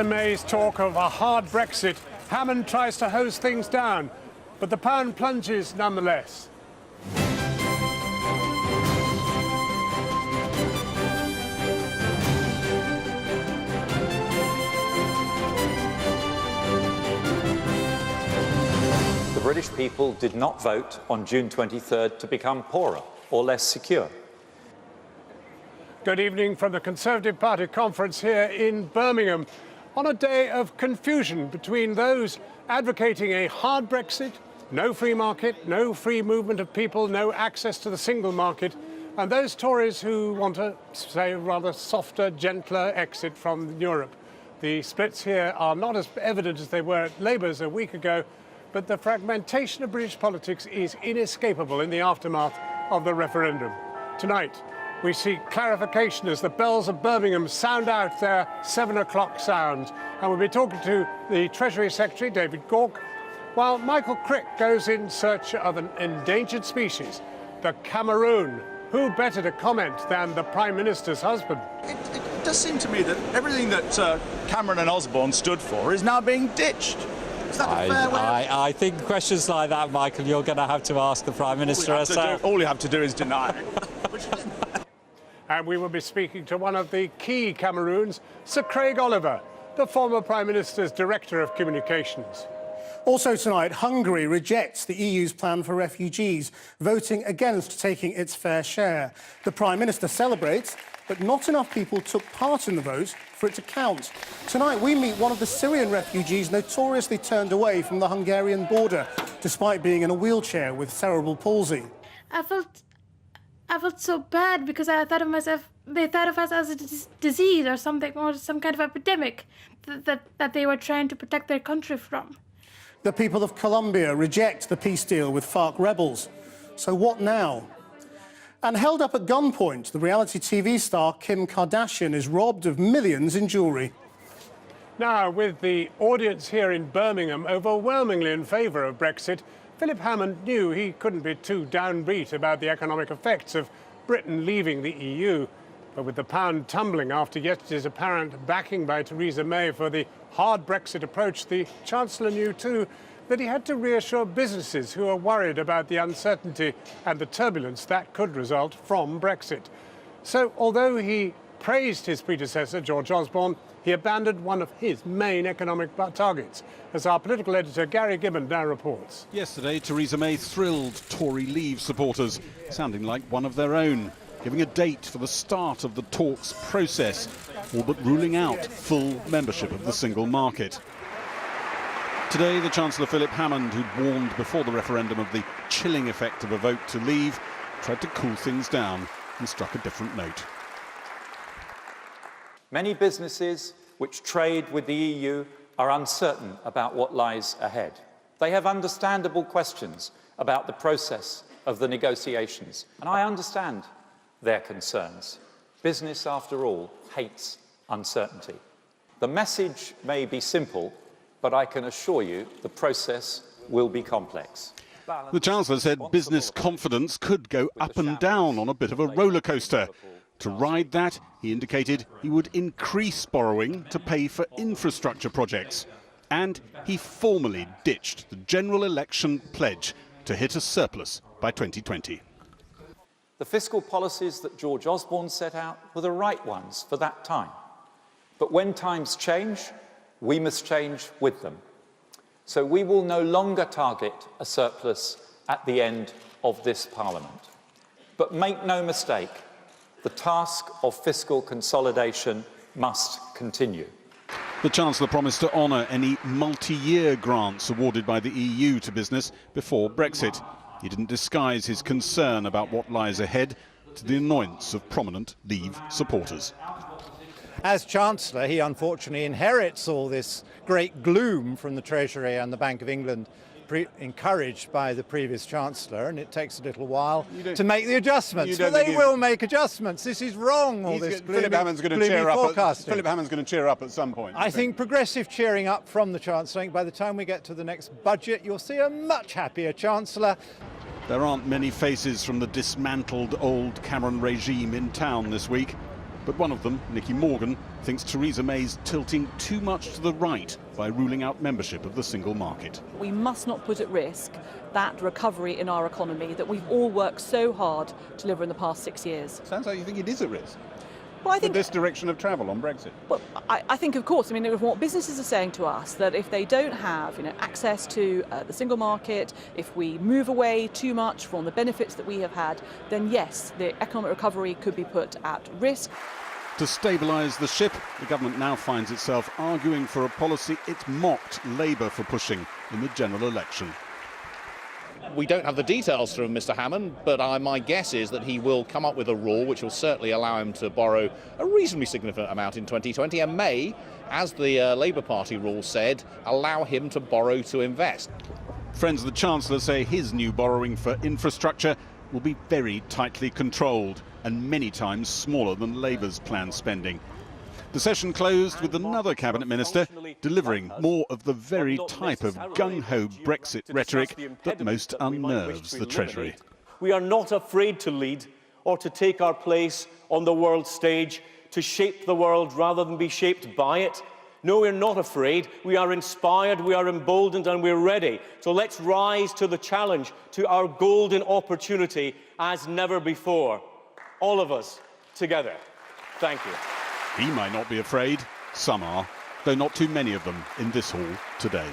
May's talk of a hard Brexit, Hammond tries to hose things down, but the pound plunges nonetheless. The British people did not vote on June 23rd to become poorer or less secure. Good evening from the Conservative Party conference here in Birmingham. On a day of confusion between those advocating a hard Brexit, no free market, no free movement of people, no access to the single market, and those Tories who want a, say, rather softer, gentler exit from Europe. The splits here are not as evident as they were at Labour's a week ago, but the fragmentation of British politics is inescapable in the aftermath of the referendum. Tonight, we see clarification as the bells of Birmingham sound out their 7 o'clock sound. And we'll be talking to the Treasury Secretary, David Gauke, while Michael Crick goes in search of an endangered species, the Cameroon. Who better to comment than the Prime Minister's husband? It does seem to me that everything that Cameron and Osborne stood for is now being ditched. Is that a fair way? I think questions like that, Michael, you're going to have to ask the Prime Minister herself. All you have to do is deny it. And we will be speaking to one of the key Cameroons, Sir Craig Oliver, the former Prime Minister's Director of Communications. Also tonight, Hungary rejects the EU's plan for refugees, voting against taking its fair share. The Prime Minister celebrates, but not enough people took part in the vote for it to count. Tonight, we meet one of the Syrian refugees notoriously turned away from the Hungarian border, despite being in a wheelchair with cerebral palsy. I felt so bad because I thought of myself, they thought of us as a disease or something, or some kind of epidemic that they were trying to protect their country from. The people of Colombia reject the peace deal with FARC rebels. So what now? And held up at gunpoint, the reality TV star Kim Kardashian is robbed of millions in jewellery. Now, with the audience here in Birmingham overwhelmingly in favour of Brexit, Philip Hammond knew he couldn't be too downbeat about the economic effects of Britain leaving the EU. But with the pound tumbling after yesterday's apparent backing by Theresa May for the hard Brexit approach, the Chancellor knew too that he had to reassure businesses who are worried about the uncertainty and the turbulence that could result from Brexit. So although he praised his predecessor, George Osborne, he abandoned one of his main economic targets, as our political editor Gary Gibbon now reports. Yesterday, Theresa May thrilled Tory Leave supporters, sounding like one of their own, giving a date for the start of the talks process, all but ruling out full membership of the single market. Today, the Chancellor Philip Hammond, who'd warned before the referendum of the chilling effect of a vote to leave, tried to cool things down and struck a different note. Many businesses which trade with the EU are uncertain about what lies ahead. They have understandable questions about the process of the negotiations, and I understand their concerns. Business, after all, hates uncertainty. The message may be simple, but I can assure you the process will be complex. The Chancellor said business confidence could go up and down on a bit of a roller coaster. To ride that, he indicated he would increase borrowing to pay for infrastructure projects. And he formally ditched the general election pledge to hit a surplus by 2020. The fiscal policies that George Osborne set out were the right ones for that time. But when times change, we must change with them. So we will no longer target a surplus at the end of this Parliament. But make no mistake, the task of fiscal consolidation must continue. The Chancellor promised to honour any multi-year grants awarded by the EU to business before Brexit. He didn't disguise his concern about what lies ahead, to the annoyance of prominent Leave supporters. As Chancellor, he unfortunately inherits all this great gloom from the Treasury and the Bank of England, encouraged by the previous Chancellor, and it takes a little while to make the adjustments. But they will make adjustments. This is wrong, all this gloomy, Philip Hammond's going to cheer forecasting. Philip Hammond's going to cheer up at some point. I think progressive cheering up from the Chancellor. By the time we get to the next budget, you'll see a much happier Chancellor. There aren't many faces from the dismantled old Cameron regime in town this week, but one of them, Nicky Morgan, thinks Theresa May's tilting too much to the right by ruling out membership of the single market. We must not put at risk that recovery in our economy that we've all worked so hard to deliver in the past 6 years. Sounds like you think it is at risk. Well, I think this direction of travel on Brexit. Well, I think, of course, I mean, what businesses are saying to us, that if they don't have, access to the single market, if we move away too much from the benefits that we have had, then yes, the economic recovery could be put at risk. To stabilise the ship, the government now finds itself arguing for a policy it's mocked Labour for pushing in the general election. We don't have the details from Mr Hammond, but my guess is that he will come up with a rule which will certainly allow him to borrow a reasonably significant amount in 2020 and may, as the Labour Party rule said, allow him to borrow to invest. Friends of the Chancellor say his new borrowing for infrastructure will be very tightly controlled and many times smaller than Labour's planned spending. The session closed with another cabinet minister delivering more of the very type of gung-ho Brexit rhetoric that most unnerves the Treasury. We are not afraid to lead or to take our place on the world stage, to shape the world rather than be shaped by it. No, we're not afraid. We are inspired, we are emboldened, and we're ready. So let's rise to the challenge, to our golden opportunity as never before. All of us together. Thank you. He might not be afraid. Some are, though not too many of them in this hall today.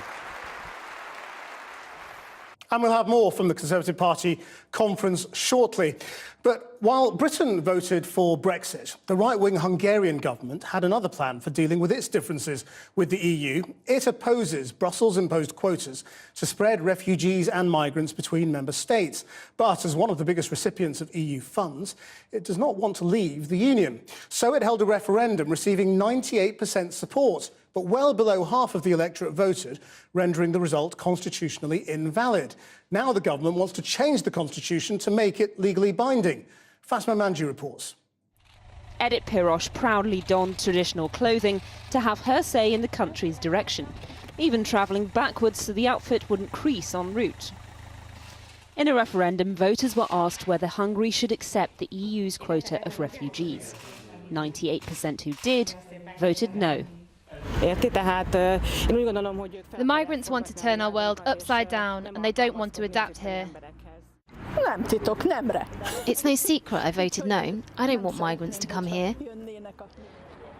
And we'll have more from the Conservative Party conference shortly. But while Britain voted for Brexit, the right-wing Hungarian government had another plan for dealing with its differences with the EU. It opposes Brussels-imposed quotas to spread refugees and migrants between member states. But as one of the biggest recipients of EU funds, it does not want to leave the Union. So it held a referendum receiving 98% support, but well below half of the electorate voted, rendering the result constitutionally invalid. Now the government wants to change the constitution to make it legally binding. Fatma Manji reports. Edith Pirosh proudly donned traditional clothing to have her say in the country's direction, even travelling backwards so the outfit wouldn't crease en route. In a referendum, voters were asked whether Hungary should accept the EU's quota of refugees. 98% who did voted no. The migrants want to turn our world upside down and they don't want to adapt here. It's no secret I voted no. I don't want migrants to come here.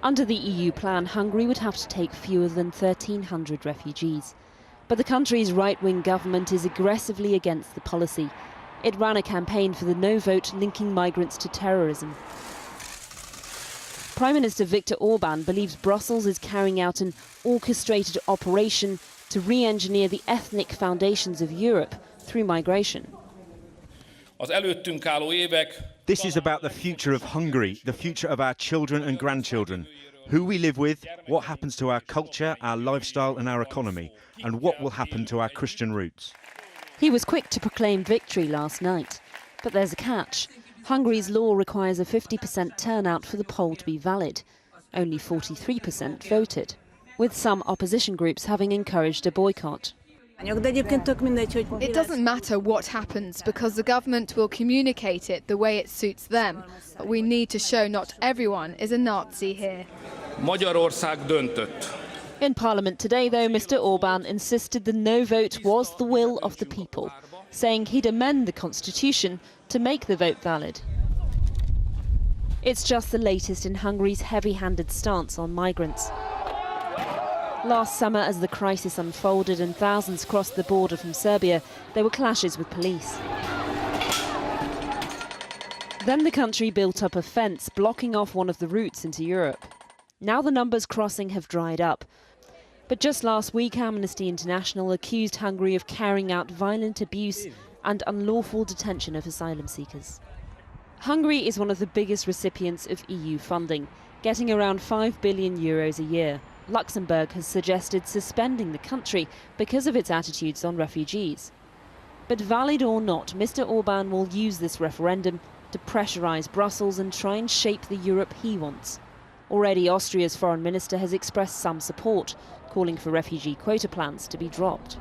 Under the EU plan, Hungary would have to take fewer than 1,300 refugees. But the country's right-wing government is aggressively against the policy. It ran a campaign for the no vote linking migrants to terrorism. Prime Minister Viktor Orban believes Brussels is carrying out an orchestrated operation to re-engineer the ethnic foundations of Europe through migration. This is about the future of Hungary, the future of our children and grandchildren, who we live with, what happens to our culture, our lifestyle and our economy, and what will happen to our Christian roots. He was quick to proclaim victory last night, but there's a catch. Hungary's law requires a 50% turnout for the poll to be valid. Only 43% voted, with some opposition groups having encouraged a boycott. It doesn't matter what happens because the government will communicate it the way it suits them. But we need to show not everyone is a Nazi here. In Parliament today, though, Mr Orban insisted the no vote was the will of the people, saying he'd amend the constitution to make the vote valid. It's just the latest in Hungary's heavy-handed stance on migrants. Last summer, as the crisis unfolded and thousands crossed the border from Serbia, there were clashes with police. Then the country built up a fence blocking off one of the routes into Europe. Now the numbers crossing have dried up. But just last week, Amnesty International accused Hungary of carrying out violent abuse and unlawful detention of asylum seekers. Hungary is one of the biggest recipients of EU funding, getting around €5 billion a year. Luxembourg has suggested suspending the country because of its attitudes on refugees. But valid or not, Mr Orban will use this referendum to pressurise Brussels and try and shape the Europe he wants. Already Austria's foreign minister has expressed some support, calling for refugee quota plans to be dropped.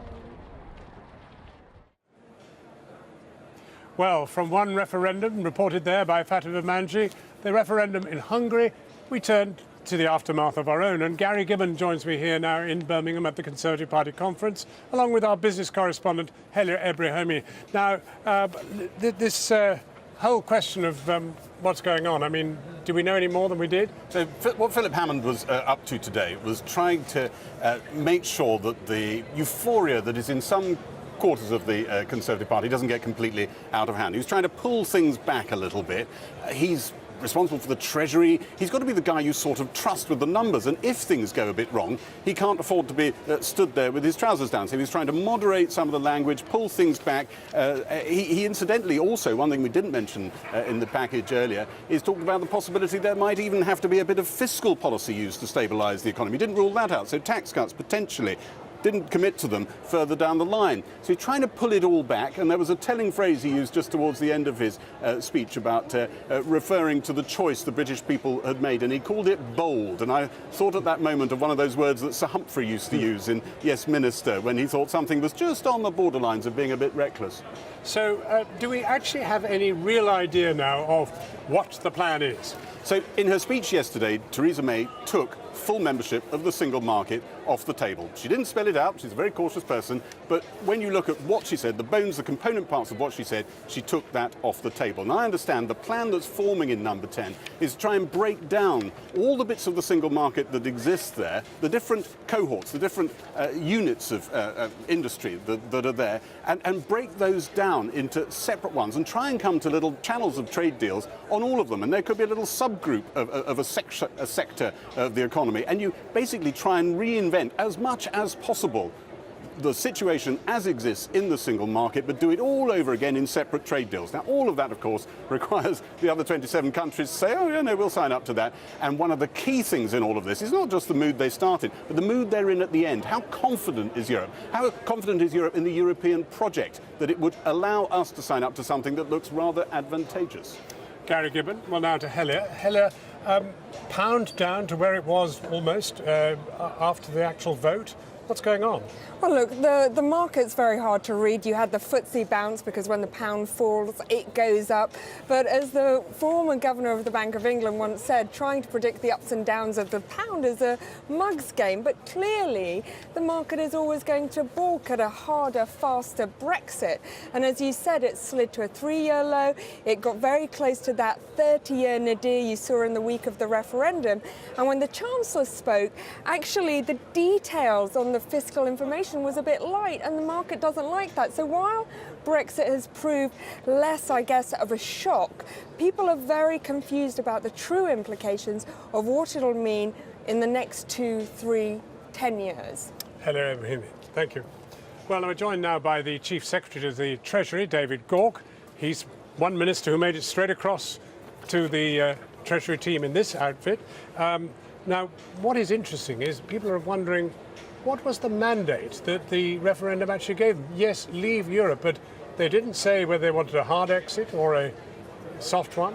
Well, from one referendum reported there by Fatma Manji, the referendum in Hungary, we turned to the aftermath of our own. And Gary Gibbon joins me here now in Birmingham at the Conservative Party conference, along with our business correspondent, Helia Ebrahimi. Now, this whole question of what's going on, I mean, do we know any more than we did? So what Philip Hammond was up to today was trying to make sure that the euphoria that is in some quarters of the Conservative Party doesn't get completely out of hand. He was trying to pull things back a little bit. He's responsible for the Treasury. He's got to be the guy you sort of trust with the numbers, and if things go a bit wrong, he can't afford to be stood there with his trousers down. So he's trying to moderate some of the language, pull things back. He incidentally also, one thing we didn't mention in the package earlier, is talked about the possibility there might even have to be a bit of fiscal policy used to stabilise the economy. He didn't rule that out, so tax cuts potentially. Didn't commit to them further down the line. So he's trying to pull it all back, and there was a telling phrase he used just towards the end of his speech about referring to the choice the British people had made, and he called it bold. And I thought at that moment of one of those words that Sir Humphrey used to use in Yes Minister, when he thought something was just on the borderlines of being a bit reckless. So do we actually have any real idea now of what the plan is? So in her speech yesterday, Theresa May took full membership of the single market off the table. She didn't spell it out, she's a very cautious person, but when you look at what she said, the bones, the component parts of what she said, she took that off the table. And I understand the plan that's forming in number 10 is to try and break down all the bits of the single market that exist there, the different cohorts, the different units of industry that are there, and break those down into separate ones and try and come to little channels of trade deals on all of them. And there could be a little subgroup of a sector of the economy, and you basically try and reinvent as much as possible the situation as exists in the single market, but do it all over again in separate trade deals. Now, all of that, of course, requires the other 27 countries to say, oh, yeah, no, we'll sign up to that. And one of the key things in all of this is not just the mood they started, but the mood they're in at the end. How confident is Europe? How confident is Europe in the European project that it would allow us to sign up to something that looks rather advantageous? Gary Gibbon. Well, now to Helia. Helia, pound down to where it was almost after the actual vote. What's going on? Well, look, the market's very hard to read. You had the FTSE bounce because when the pound falls, it goes up. But as the former governor of the Bank of England once said, trying to predict the ups and downs of the pound is a mug's game. But clearly, the market is always going to balk at a harder, faster Brexit. And as you said, it slid to a 3-year low. It got very close to that 30-year nadir you saw in the week of the referendum. And when the Chancellor spoke, actually the details on the fiscal information was a bit light, and the market doesn't like that. So while Brexit has proved less, I guess, of a shock, people are very confused about the true implications of what it'll mean in the next 2, 3, 10 years. Hello, Ebrahimi. Thank you. Well, I'm joined now by the Chief Secretary of the Treasury, David Gauke. He's one minister who made it straight across to the Treasury team in this outfit. Now, what is interesting is people are wondering, what was the mandate that the referendum actually gave them? Yes, leave Europe, but they didn't say whether they wanted a hard exit or a soft one.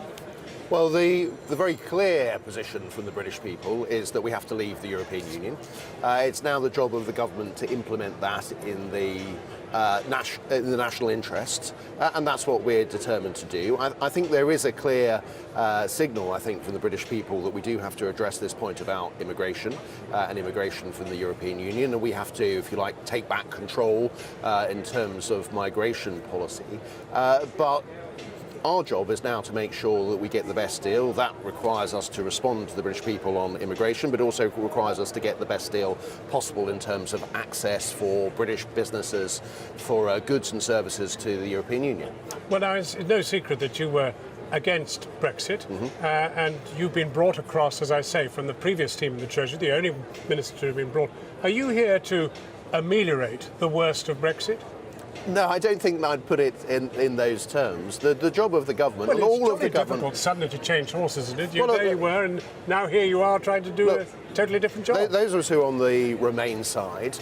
Well, the very clear position from the British people is that we have to leave the European Union. It's now the job of the government to implement that in the national interest, and that's what we're determined to do. I think there is a clear signal, I think, from the British people that we do have to address this point about immigration and immigration from the European Union, and we have to, if you like, take back control in terms of migration policy. But our job is now to make sure that we get the best deal. That requires us to respond to the British people on immigration, but also requires us to get the best deal possible in terms of access for British businesses for goods and services to the European Union. Well, now, it's no secret that you were against Brexit, and you've been brought across, as I say, from the previous team in the Treasury, the only minister to have been brought. Are you here to ameliorate the worst of Brexit? No, I don't think I'd put it in those terms. The job of the government, well, and all of the government... It's difficult suddenly to change horses, isn't it? There you were, and now here you are trying to do a totally different job. Those of us who are on the Remain side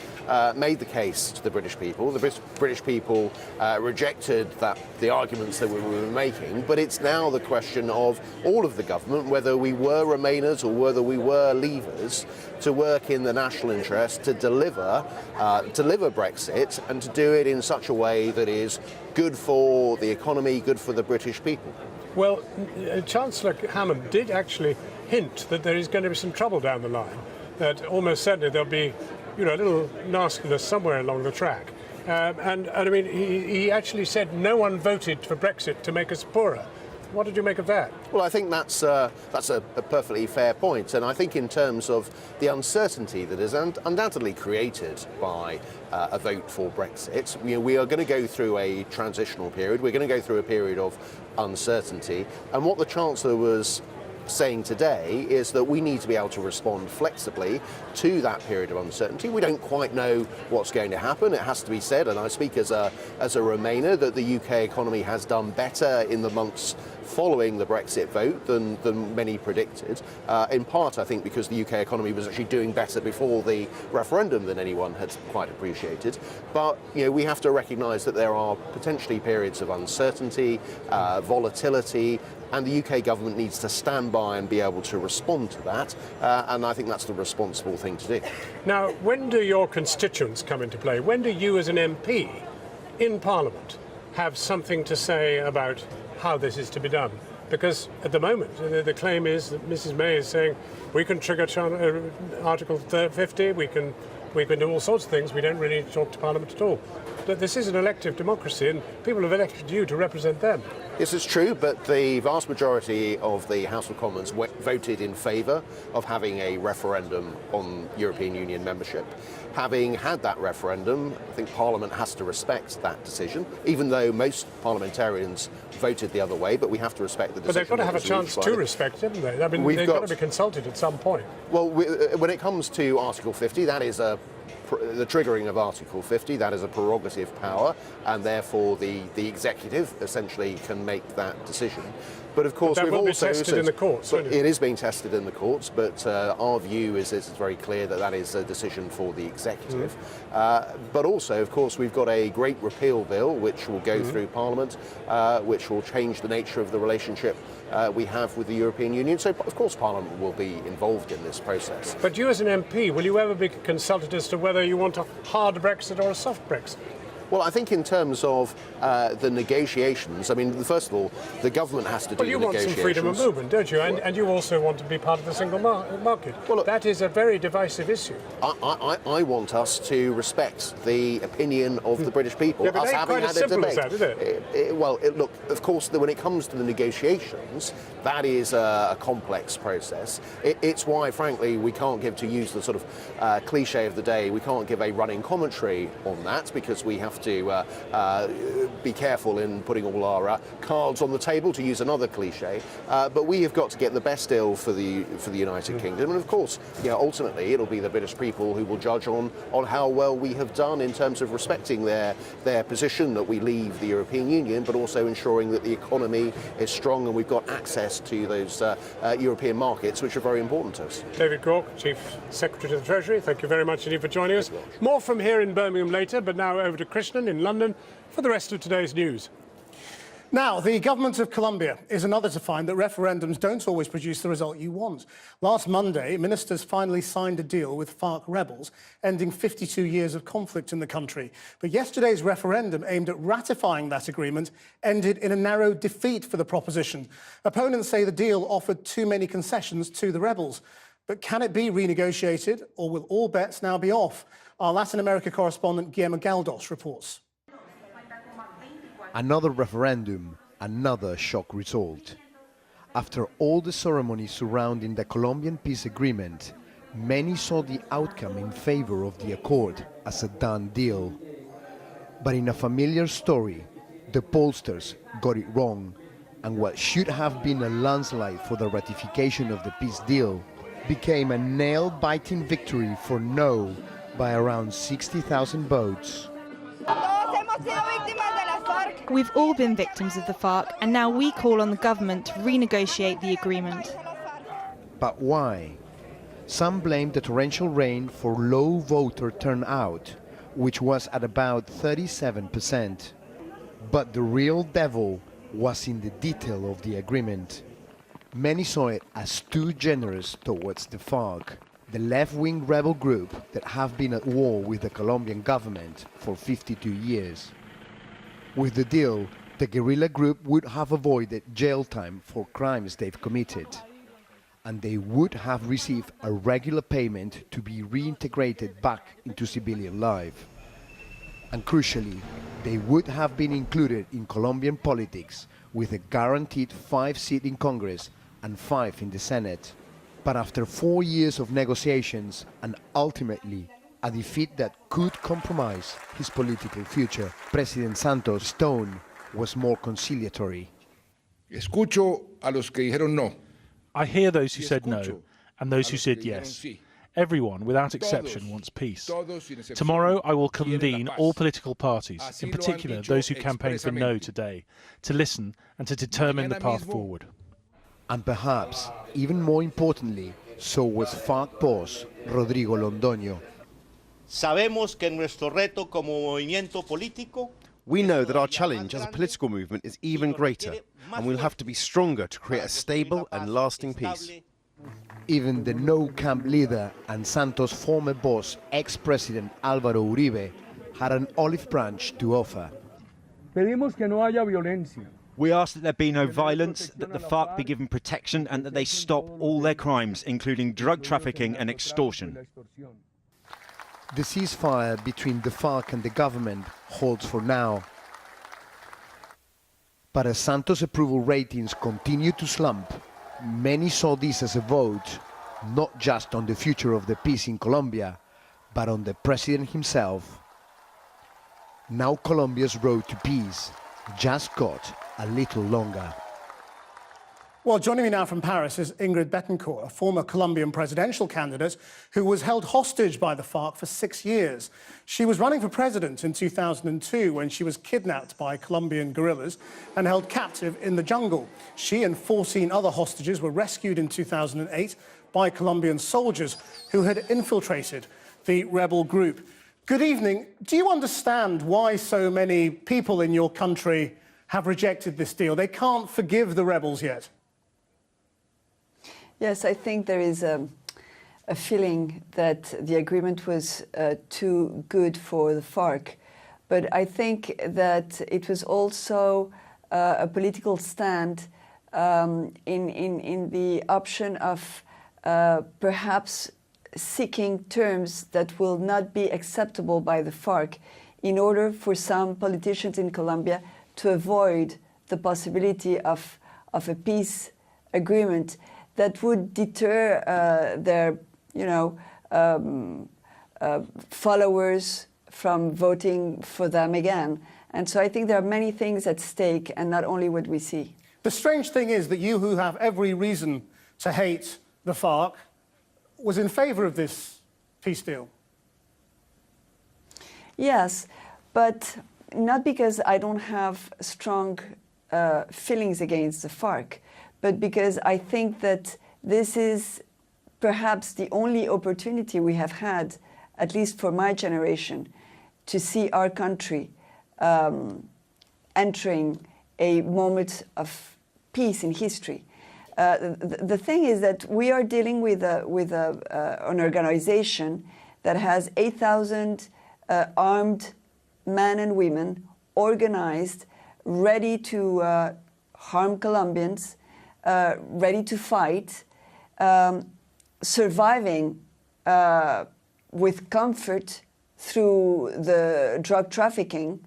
made the case to the British people. The British people rejected the arguments that we were making, but it's now the question of all of the government, whether we were Remainers or whether we were Leavers, to work in the national interest to deliver Brexit, and to do it in such a way that is good for the economy, good for the British people. Well, Chancellor Hammond did actually hint that there is going to be some trouble down the line, that almost certainly there'll be, a little nastiness somewhere along the track. And I mean, he actually said no one voted for Brexit to make us poorer. What did you make of that? Well, I think that's a perfectly fair point, and I think in terms of the uncertainty that is undoubtedly created by a vote for Brexit, we are going to go through a transitional period. We're going to go through a period of uncertainty, and what the Chancellor was saying today is that we need to be able to respond flexibly to that period of uncertainty. We don't quite know what's going to happen. It has to be said, and I speak as a Remainer, that the UK economy has done better in the months following the Brexit vote than many predicted. In part, I think, because the UK economy was actually doing better before the referendum than anyone had quite appreciated. But we have to recognise that there are potentially periods of uncertainty, volatility, and the UK government needs to stand by and be able to respond to that, and I think that's the responsible thing to do. Now, when do your constituents come into play? When do you as an MP in Parliament have something to say about how this is to be done? Because at the moment, the claim is that Mrs May is saying we can trigger Article 50, we can do all sorts of things, we don't really need to talk to Parliament at all. But this is an elective democracy and people have elected you to represent them. This is true, but the vast majority of the House of Commons voted in favour of having a referendum on European Union membership. Having had that referendum, I think Parliament has to respect that decision, even though most parliamentarians voted the other way, but we have to respect the decision. But they've got to have a chance to respect it, haven't they? I mean, they've got to be consulted at some point. Well, when it comes to Article 50, that is the triggering of Article 50, that is a prerogative power, and therefore the executive essentially can make that decision. But of course, we've also tested in the courts. It is being tested in the courts, but our view is it's very clear that that is a decision for the executive. But also, of course, we've got a great repeal bill which will go through Parliament, which will change the nature of the relationship we have with the European Union. So, of course, Parliament will be involved in this process. But you as an MP, will you ever be consulted as to whether you want a hard Brexit or a soft Brexit? Well, I think in terms of the negotiations, I mean, first of all, the government has to do the negotiations. Well, you want some freedom of movement, don't you? And you also want to be part of the single market. Well, look, that is a very divisive issue. I want us to respect the opinion of the British people. Yeah, but us it ain't having quite had as a simple debate. as that, is it? Look, of course, when it comes to the negotiations, that is a complex process. It's why, frankly, we can't give, to use the sort of cliche of the day, we can't give a running commentary on that, because we have to be careful in putting all our cards on the table, to use another cliche. But we have got to get the best deal for the United Kingdom, and of course, ultimately, it'll be the British people who will judge on how well we have done in terms of respecting their position that we leave the European Union, but also ensuring that the economy is strong and we've got access to those European markets, which are very important to us. David Gauke, Chief Secretary to the Treasury, thank you very much indeed for joining us. More from here in Birmingham later, but now over to Krishnan in London for the rest of today's news. Now, the government of Colombia is another to find that referendums don't always produce the result you want. Last Monday, ministers finally signed a deal with FARC rebels, ending 52 years of conflict in the country. But yesterday's referendum aimed at ratifying that agreement ended in a narrow defeat for the proposition. Opponents say the deal offered too many concessions to the rebels. But can it be renegotiated, or will all bets now be off? Our Latin America correspondent Guillermo Galdos reports. Another referendum, another shock result. After all the ceremonies surrounding the Colombian peace agreement, many saw the outcome in favor of the accord as a done deal. But in a familiar story, the pollsters got it wrong, and what should have been a landslide for the ratification of the peace deal became a nail-biting victory for no by around 60,000 votes. We've all been victims of the FARC, and now we call on the government to renegotiate the agreement. But why? Some blame the torrential rain for low voter turnout, which was at about 37%. But the real devil was in the detail of the agreement. Many saw it as too generous towards the FARC, the left-wing rebel group that have been at war with the Colombian government for 52 years. With the deal, the guerrilla group would have avoided jail time for crimes they've committed. and they would have received a regular payment to be reintegrated back into civilian life. And crucially, they would have been included in Colombian politics with a guaranteed 5 seats in Congress and 5 in the Senate. But after 4 years of negotiations and ultimately a defeat that could compromise his political future, President Santos' tone was more conciliatory. Escucho a los que dijeron no. I hear those who said no and those who said yes. Everyone, without exception, wants peace. Tomorrow I will convene all political parties, in particular those who campaigned for no today, to listen and to determine the path forward. And perhaps, even more importantly, so was FARC boss Rodrigo Londoño. Sabemos que nuestro reto como movimiento político. We know that our challenge as a political movement is even greater, and we'll have to be stronger to create a stable and lasting peace. Even the no-camp leader and Santos' former boss, ex-president Álvaro Uribe, had an olive branch to offer. Pedimos que no haya violencia. We ask that there be no violence, that the FARC be given protection, and that they stop all their crimes, including drug trafficking and extortion. The ceasefire between the FARC and the government holds for now. But as Santos' approval ratings continue to slump, many saw this as a vote, not just on the future of the peace in Colombia, but on the president himself. Now Colombia's road to peace just got a little longer. Well, joining me now from Paris is Ingrid Betancourt, a former Colombian presidential candidate who was held hostage by the FARC for 6 years. She was running for president in 2002 when she was kidnapped by Colombian guerrillas and held captive in the jungle. She and 14 other hostages were rescued in 2008 by Colombian soldiers who had infiltrated the rebel group. Good evening. Do you understand why so many people in your country have rejected this deal? They can't forgive the rebels yet. Yes, I think there is a feeling that the agreement was too good for the FARC. But I think that it was also a political stand in the option of perhaps seeking terms that will not be acceptable by the FARC in order for some politicians in Colombia to avoid the possibility of a peace agreement that would deter their, followers from voting for them again. And so I think there are many things at stake and not only what we see. The strange thing is that you, who have every reason to hate the FARC, was in favour of this peace deal. Yes, but not because I don't have strong feelings against the FARC, but because I think that this is perhaps the only opportunity we have had, at least for my generation, to see our country entering a moment of peace in history. The thing is that we are dealing with an organization that has 8,000 armed men and women organized, ready to harm Colombians, ready to fight, surviving with comfort through the drug trafficking,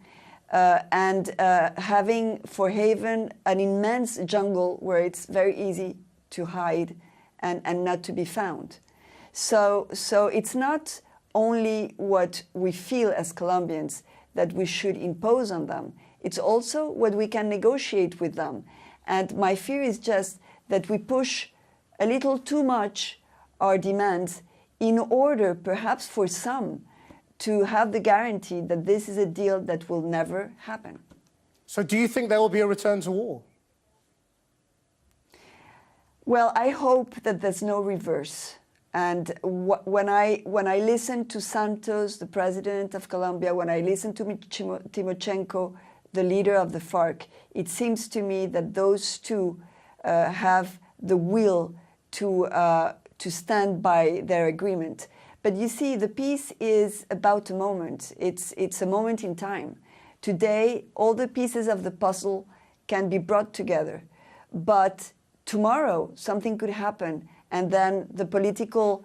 and having for haven an immense jungle where it's very easy to hide and not to be found. So it's not only what we feel as Colombians that we should impose on them, it's also what we can negotiate with them. And my fear is just that we push a little too much our demands in order, perhaps for some, to have the guarantee that this is a deal that will never happen. So do you think there will be a return to war? Well, I hope that there's no reverse. And when I listen to Santos, the president of Colombia, when I listen to Timochenko, the leader of the FARC, it seems to me that those two have the will to stand by their agreement. But you see, the peace is about a moment. It's a moment in time. Today, all the pieces of the puzzle can be brought together. But tomorrow, something could happen, and then the political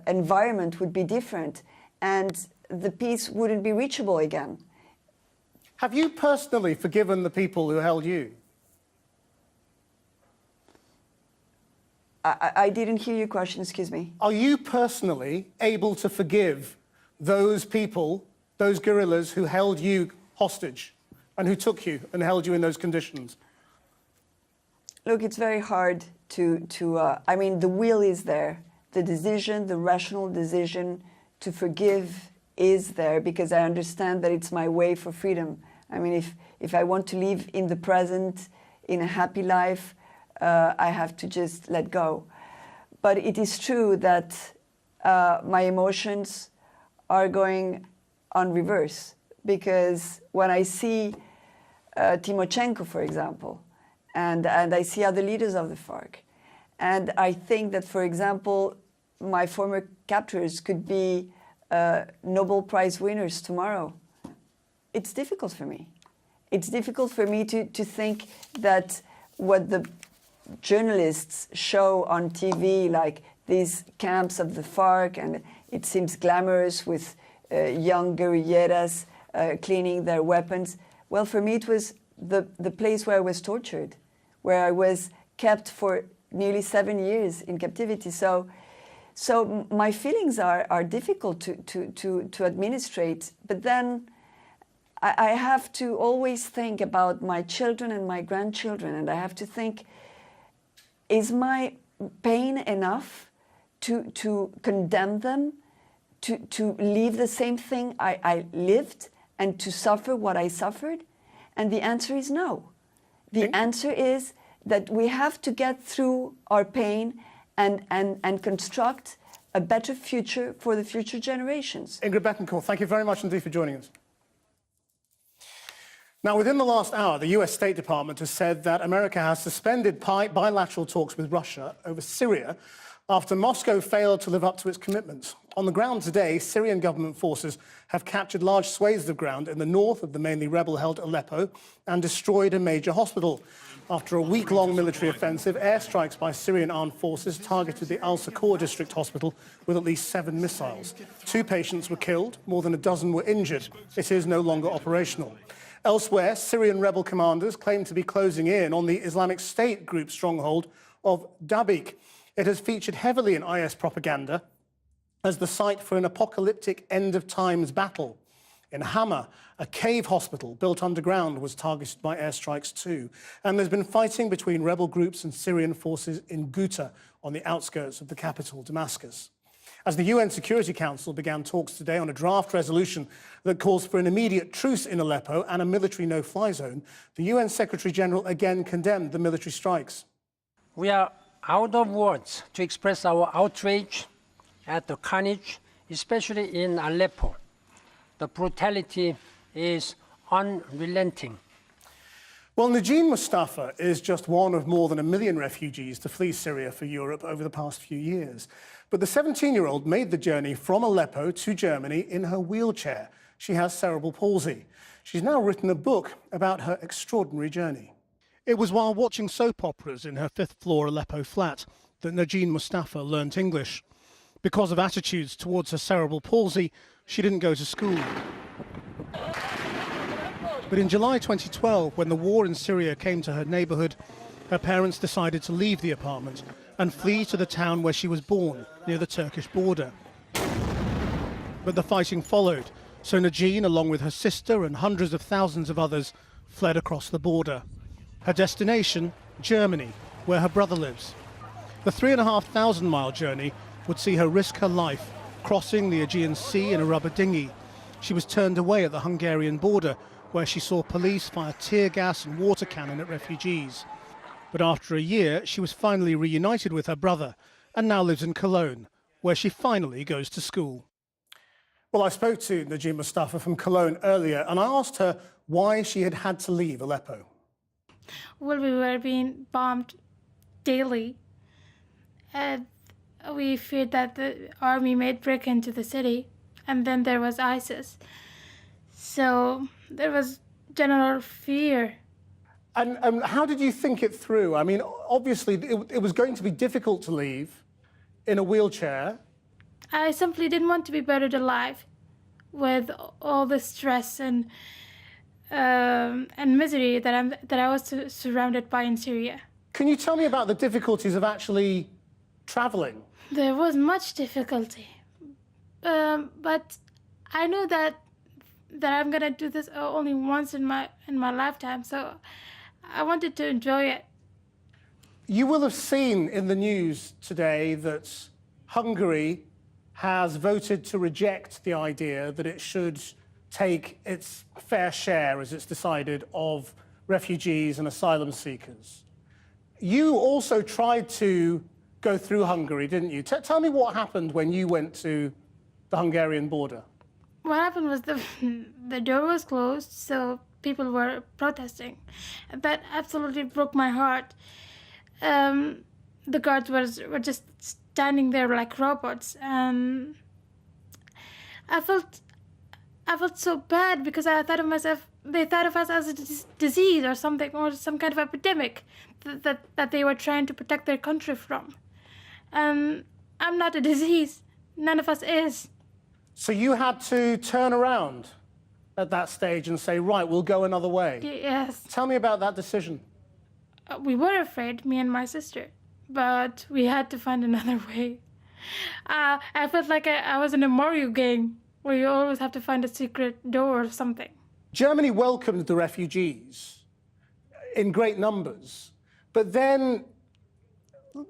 environment would be different, and the peace wouldn't be reachable again. Have you personally forgiven the people who held you? I didn't hear your question, excuse me. Are you personally able to forgive those people, those guerrillas who held you hostage and who took you and held you in those conditions? Look, it's very hard I mean, the will is there. The decision, the rational decision to forgive is there because I understand that it's my way for freedom. I mean, if I want to live in the present, in a happy life, I have to just let go. But it is true that my emotions are going on reverse because when I see Tymoshenko, for example, and I see other leaders of the FARC, and I think that, for example, my former captors could be Nobel Prize winners tomorrow, it's difficult for me. It's difficult for me to think that what the journalists show on TV, like these camps of the FARC, and it seems glamorous with young guerrilleras cleaning their weapons. Well, for me, it was the place where I was tortured, where I was kept for nearly 7 years in captivity. So my feelings are difficult to administrate, but then I have to always think about my children and my grandchildren, and I have to think, is my pain enough to condemn them, to live the same thing I lived, and to suffer what I suffered? And the answer is no. The answer is that we have to get through our pain and construct a better future for the future generations. Ingrid Betancourt, thank you very much indeed for joining us. Now, within the last hour, the US State Department has said that America has suspended bilateral talks with Russia over Syria after Moscow failed to live up to its commitments. On the ground today, Syrian government forces have captured large swathes of ground in the north of the mainly rebel-held Aleppo and destroyed a major hospital. After a week-long military offensive, airstrikes by Syrian armed forces targeted the Al-Sakur district hospital with at least 7 missiles. 2 patients were killed, more than a dozen were injured. It is no longer operational. Elsewhere, Syrian rebel commanders claim to be closing in on the Islamic State group stronghold of Dabiq. It has featured heavily in IS propaganda as the site for an apocalyptic end-of-times battle. In Hama, a cave hospital built underground was targeted by airstrikes too. And there's been fighting between rebel groups and Syrian forces in Ghouta, on the outskirts of the capital, Damascus. As the UN Security Council began talks today on a draft resolution that calls for an immediate truce in Aleppo and a military no-fly zone, the UN Secretary-General again condemned the military strikes. We are out of words to express our outrage at the carnage, especially in Aleppo. The brutality is unrelenting. Well, Najin Mustafa is just one of more than 1 million refugees to flee Syria for Europe over the past few years. But the 17-year-old made the journey from Aleppo to Germany in her wheelchair. She has cerebral palsy. She's now written a book about her extraordinary journey. It was while watching soap operas in her 5th-floor Aleppo flat that Najin Mustafa learnt English. Because of attitudes towards her cerebral palsy, she didn't go to school. But in July 2012, when the war in Syria came to her neighbourhood, her parents decided to leave the apartment and flee to the town where she was born, near the Turkish border. But the fighting followed, so Najin, along with her sister and hundreds of thousands of others, fled across the border. Her destination, Germany, where her brother lives. The 3,500-mile journey would see her risk her life, crossing the Aegean Sea in a rubber dinghy. She was turned away at the Hungarian border, where she saw police fire tear gas and water cannon at refugees. But after a year, she was finally reunited with her brother and now lives in Cologne, where she finally goes to school. Well, I spoke to Najin Mustafa from Cologne earlier, and I asked her why she had had to leave Aleppo. Well, we were being bombed daily, and we feared that the army might break into the city, and then there was ISIS. So there was general fear. And how did you think it through? I mean, obviously, it was going to be difficult to leave. in a wheelchair. I simply didn't want to be buried alive with all the stress and misery that I was surrounded by in Syria. Can you tell me about the difficulties of actually travelling? There was much difficulty, but I know that I'm gonna do this only once in my lifetime, so I wanted to enjoy it. You will have seen in the news today that Hungary has voted to reject the idea that it should take its fair share, as it's decided, of refugees and asylum seekers. You also tried to go through Hungary, didn't you? Tell me what happened when you went to the Hungarian border. What happened was the door was closed, so people were protesting. That absolutely broke my heart. The guards were just standing there like robots, and I felt so bad because I thought of myself. They thought of us as a disease or something, or some kind of epidemic that they were trying to protect their country from. I'm not a disease. None of us is. So you had to turn around at that stage and say, right, we'll go another way. Yes. Tell me about that decision. We were afraid, me and my sister, but we had to find another way. I felt like I was in a Mario game where you always have to find a secret door or something. Germany welcomed the refugees in great numbers, but then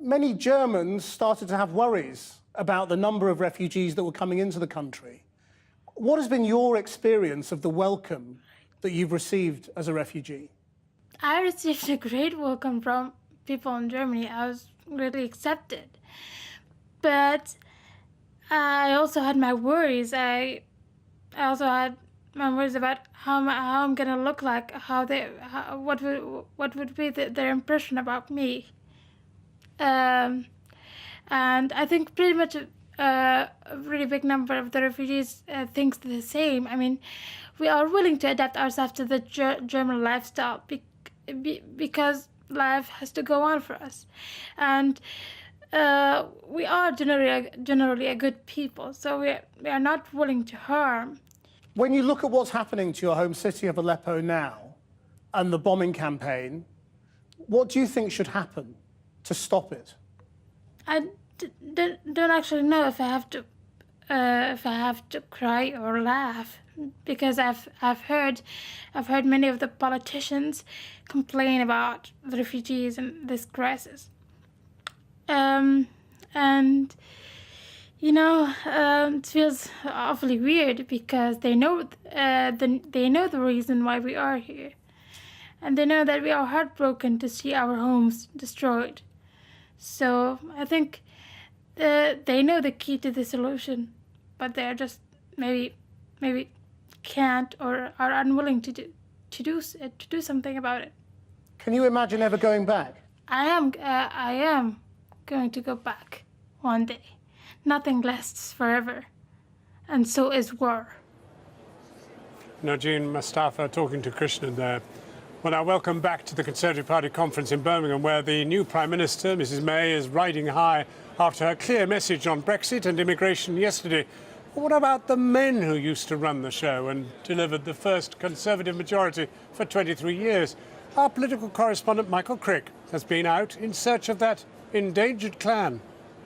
many Germans started to have worries about the number of refugees that were coming into the country. What has been your experience of the welcome that you've received as a refugee? I received a great welcome from people in Germany. I was really accepted. But I also had my worries. I also had my worries about how I'm gonna look like, what would be their impression about me. And I think pretty much a really big number of the refugees thinks the same. I mean, we are willing to adapt ourselves to the German lifestyle because life has to go on for us, and we are generally a good people, so we are not willing to harm. When you look at what's happening to your home city of Aleppo now and the bombing campaign, what do you think should happen to stop it? I don't actually know if I have to cry or laugh, because I've heard many of the politicians complain about the refugees and this crisis. And it feels awfully weird because they know the reason why we are here, and they know that we are heartbroken to see our homes destroyed. So I think they know the key to the solution, but they are just maybe can't or are unwilling to do something about it. Can you imagine ever going back? I am going to go back one day. Nothing lasts forever, and so is war. Najin Mustafa talking to Krishnan there. Well, now, welcome back to the Conservative Party conference in Birmingham, where the new Prime Minister, Mrs May, is riding high after her clear message on Brexit and immigration yesterday. But what about the men who used to run the show and delivered the first Conservative majority for 23 years? Our political correspondent, Michael Crick, has been out in search of that endangered clan,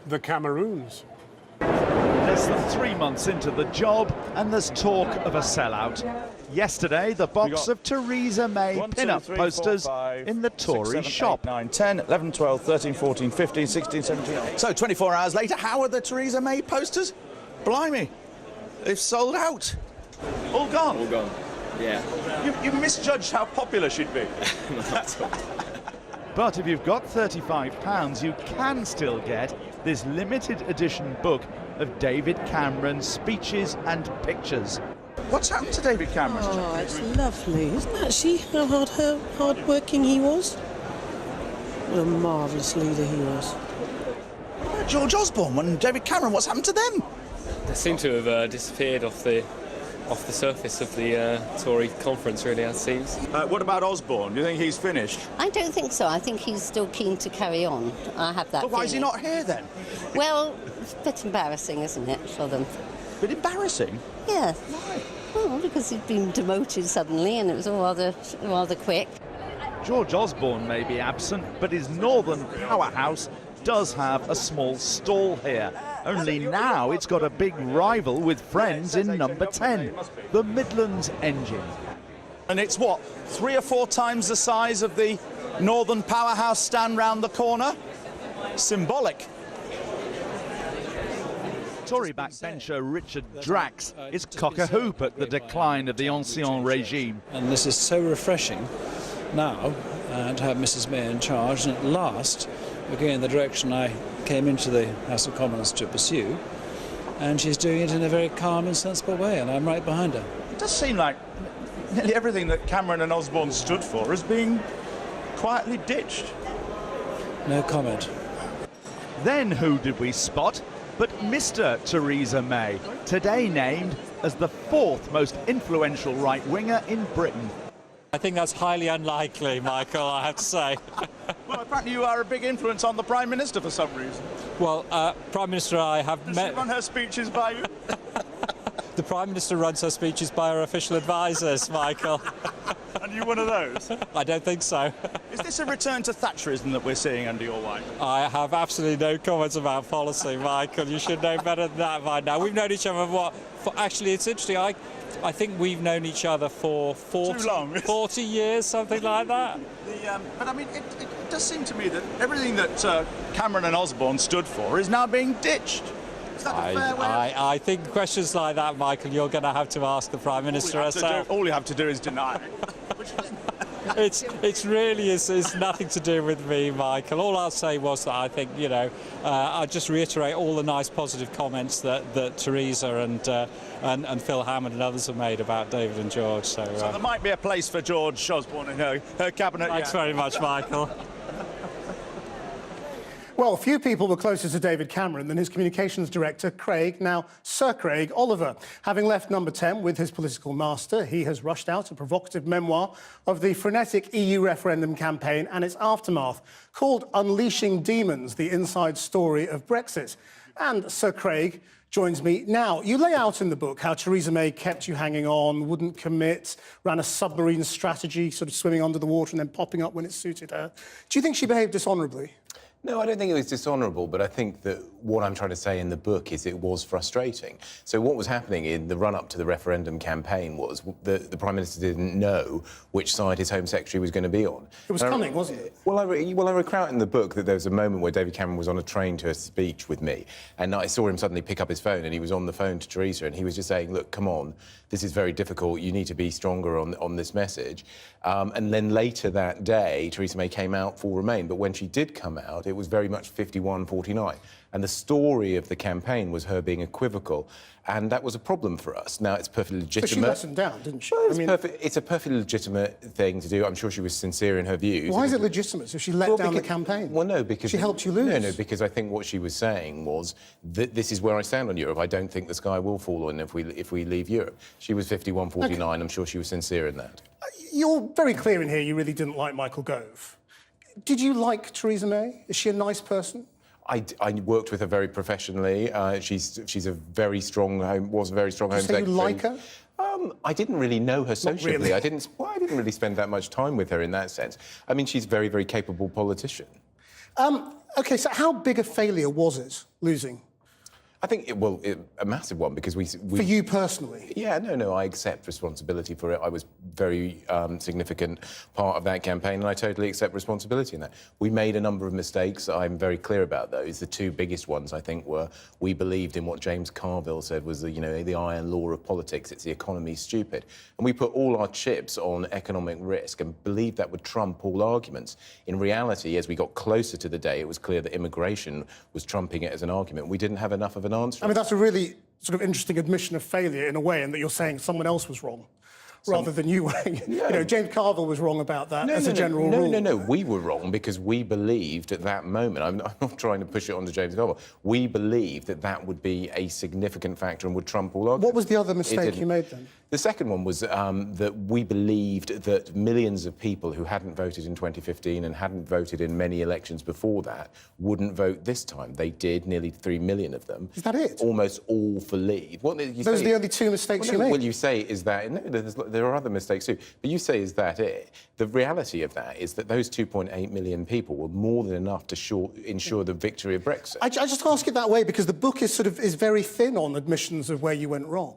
the Cameroons. Less than 3 months into the job, and there's talk of a sellout. Yesterday, the box of Theresa May pin-up posters in the Tory shop. 9, 10, 11, 12, 13, 14, 15, 16, 17. So 24 hours later, how are the Theresa May posters? Blimey, they've sold out. All gone? All gone, yeah. You misjudged how popular she'd be. But if you've got £35, you can still get this limited edition book of David Cameron's speeches and pictures. What's happened to David Cameron? Oh, it's lovely. Isn't that she, how hard-working he was? What a marvellous leader he was. George Osborne and David Cameron, what's happened to them? They seem to have disappeared off the off the surface of the Tory conference, really, it seems. What about Osborne? Do you think he's finished? I don't think so. I think he's still keen to carry on. I have that But why is he feeling. not here then? Well, it's a bit embarrassing, isn't it, for them? Bit embarrassing? Yeah. Why? Well, because he'd been demoted suddenly and it was all rather quick. George Osborne may be absent, but his northern powerhouse does have a small stall here. Only now it's got a big rival with friends in number 10, the Midlands engine. And it's what, 3 or 4 times the size of the northern powerhouse stand round the corner? Symbolic. Tory backbencher Richard Drax is cock-a-hoop at the decline of the Ancien regime. And this is so refreshing now to have Mrs May in charge, and at last we're going in the direction I came into the House of Commons to pursue, and she's doing it in a very calm and sensible way, and I'm right behind her. It does seem like nearly everything that Cameron and Osborne stood for is being quietly ditched. No comment. Then who did we spot but Mr. Theresa May, today named as the 4th most influential right-winger in Britain. I think that's highly unlikely, Michael, I have to say. Well, apparently you are a big influence on the Prime Minister for some reason. Well, Prime Minister I have Does met... she run her speeches by you? The Prime Minister runs her speeches by her official advisers, Michael. And you one of those? I don't think so. Is this a return to Thatcherism that we're seeing under your wife? I have absolutely no comments about policy, Michael. You should know better than that by now. We've known each other actually, it's interesting. I think we've known each other for 40 years, something like that. But I mean, it does seem to me that everything that Cameron and Osborne stood for is now being ditched. Is that a fair way? I think questions like that, Michael, you're going to have to ask the Prime Minister herself. All you have to do is deny it. It's really is nothing to do with me, Michael. All I'll say was that I think, you know, I'll just reiterate all the nice positive comments that Theresa and Phil Hammond and others have made about David and George. So there might be a place for George Osborne in her cabinet. Thanks very much, Michael. Well, few people were closer to David Cameron than his communications director, Craig, now Sir Craig Oliver. Having left number 10 with his political master, he has rushed out a provocative memoir of the frenetic EU referendum campaign and its aftermath, called Unleashing Demons, the inside story of Brexit. And Sir Craig joins me now. You lay out in the book how Theresa May kept you hanging on, wouldn't commit, ran a submarine strategy, sort of swimming under the water and then popping up when it suited her. Do you think she behaved dishonourably? No, I don't think it was dishonourable, but I think that what I'm trying to say in the book is it was frustrating. So what was happening in the run-up to the referendum campaign was the Prime Minister didn't know which side his Home Secretary was going to be on. It was cunning, wasn't it? Well, I recount in the book that there was a moment where David Cameron was on a train to a speech with me, and I saw him suddenly pick up his phone, and he was on the phone to Theresa, and he was just saying, look, come on, this is very difficult, you need to be stronger on this message. And then later that day, Theresa May came out for Remain, but when she did come out, it was very much 51-49. And the story of the campaign was her being equivocal, and that was a problem for us. Now, it's perfectly legitimate. But she let him down, didn't she? Well, it's a perfectly legitimate thing to do. I'm sure she was sincere in her views. Why is it legitimate if she let down the campaign? Well, no, because... She helped you lose. No, because I think what she was saying was that this is where I stand on Europe. I don't think the sky will fall in if we leave Europe. She was 51-49. Okay. I'm sure she was sincere in that. You're very clear in here you really didn't like Michael Gove. Did you like Theresa May? Is she a nice person? I worked with her very professionally. She's a very strong Home Secretary. Did you say you like her? I didn't really know her socially. Really? I didn't really spend that much time with her in that sense. I mean, she's a very, very capable politician. OK, so how big a failure was it, losing? I think, a massive one, because we... For you personally? Yeah, no, I accept responsibility for it. I was very significant part of that campaign, and I totally accept responsibility in that. We made a number of mistakes. I'm very clear about those. The two biggest ones, I think, were we believed in what James Carville said was the iron law of politics. It's the economy's stupid. And we put all our chips on economic risk and believed that would trump all arguments. In reality, as we got closer to the day, it was clear that immigration was trumping it as an argument. We didn't have enough of an answer. I mean, that's a really sort of interesting admission of failure in a way, and that you're saying someone else was wrong. rather than you were. You know, James Carville was wrong about that as a general rule. No, we were wrong because we believed at that moment, I'm not trying to push it onto James Carville, we believed that that would be a significant factor and would trump all arguments. What was the other mistake you made then? The second one was that we believed that millions of people who hadn't voted in 2015 and hadn't voted in many elections before that wouldn't vote this time. They did, nearly 3 million of them. Is that it? Almost all for Leave. Those are the only two mistakes you made? Well, you say, is that... No, there are other mistakes too. But you say, is that it? The reality of that is that those 2.8 million people were more than enough to ensure the victory of Brexit. I just ask it that way because the book is very thin on admissions of where you went wrong.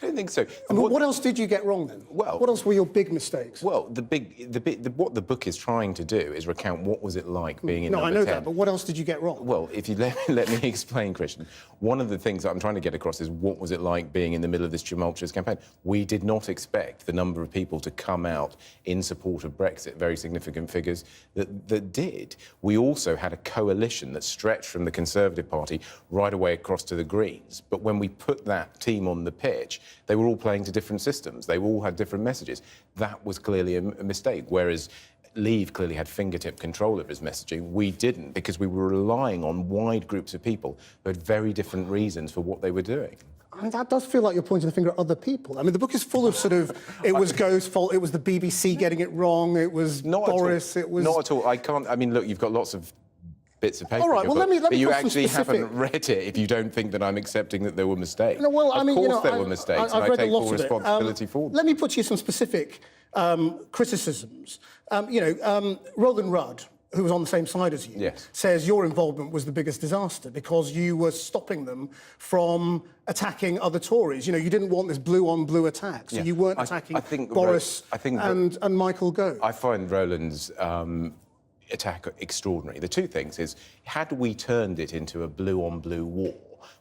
I don't think so. I mean, what else did you get wrong then? Well, what else were your big mistakes? Well, what the book is trying to do is recount what was it like being in number 10. No, I know that, but what else did you get wrong? Well, if you let me explain, Christian, one of the things that I'm trying to get across is what was it like being in the middle of this tumultuous campaign. We did not expect the number of people to come out in support of Brexit, very significant figures that did. We also had a coalition that stretched from the Conservative Party right away across to the Greens. But when we put that team on the pitch, they were all playing to different systems. They all had different messages. That was clearly a mistake, whereas Leave clearly had fingertip control of his messaging. We didn't, because we were relying on wide groups of people who had very different reasons for what they were doing. I mean, that does feel like you're pointing the finger at other people. I mean, the book is full of it was Go's fault, it was the BBC getting it wrong, it was Boris, it was... Not at all. I can't... I mean, look, you've got lots of bits of paper. All right, well, let me but you actually haven't read it if you don't think that I'm accepting that there were mistakes. No, well, I mean, of course there were mistakes, and I take full responsibility for them. Let me put to you some specific criticisms. Roland Rudd, who was on the same side as you, says your involvement was the biggest disaster because you were stopping them from attacking other Tories. You know, you didn't want this blue-on-blue attack, so you weren't attacking Boris and Michael Gove. I find Roland's attack extraordinary. The two things is, had we turned it into a blue-on-blue war,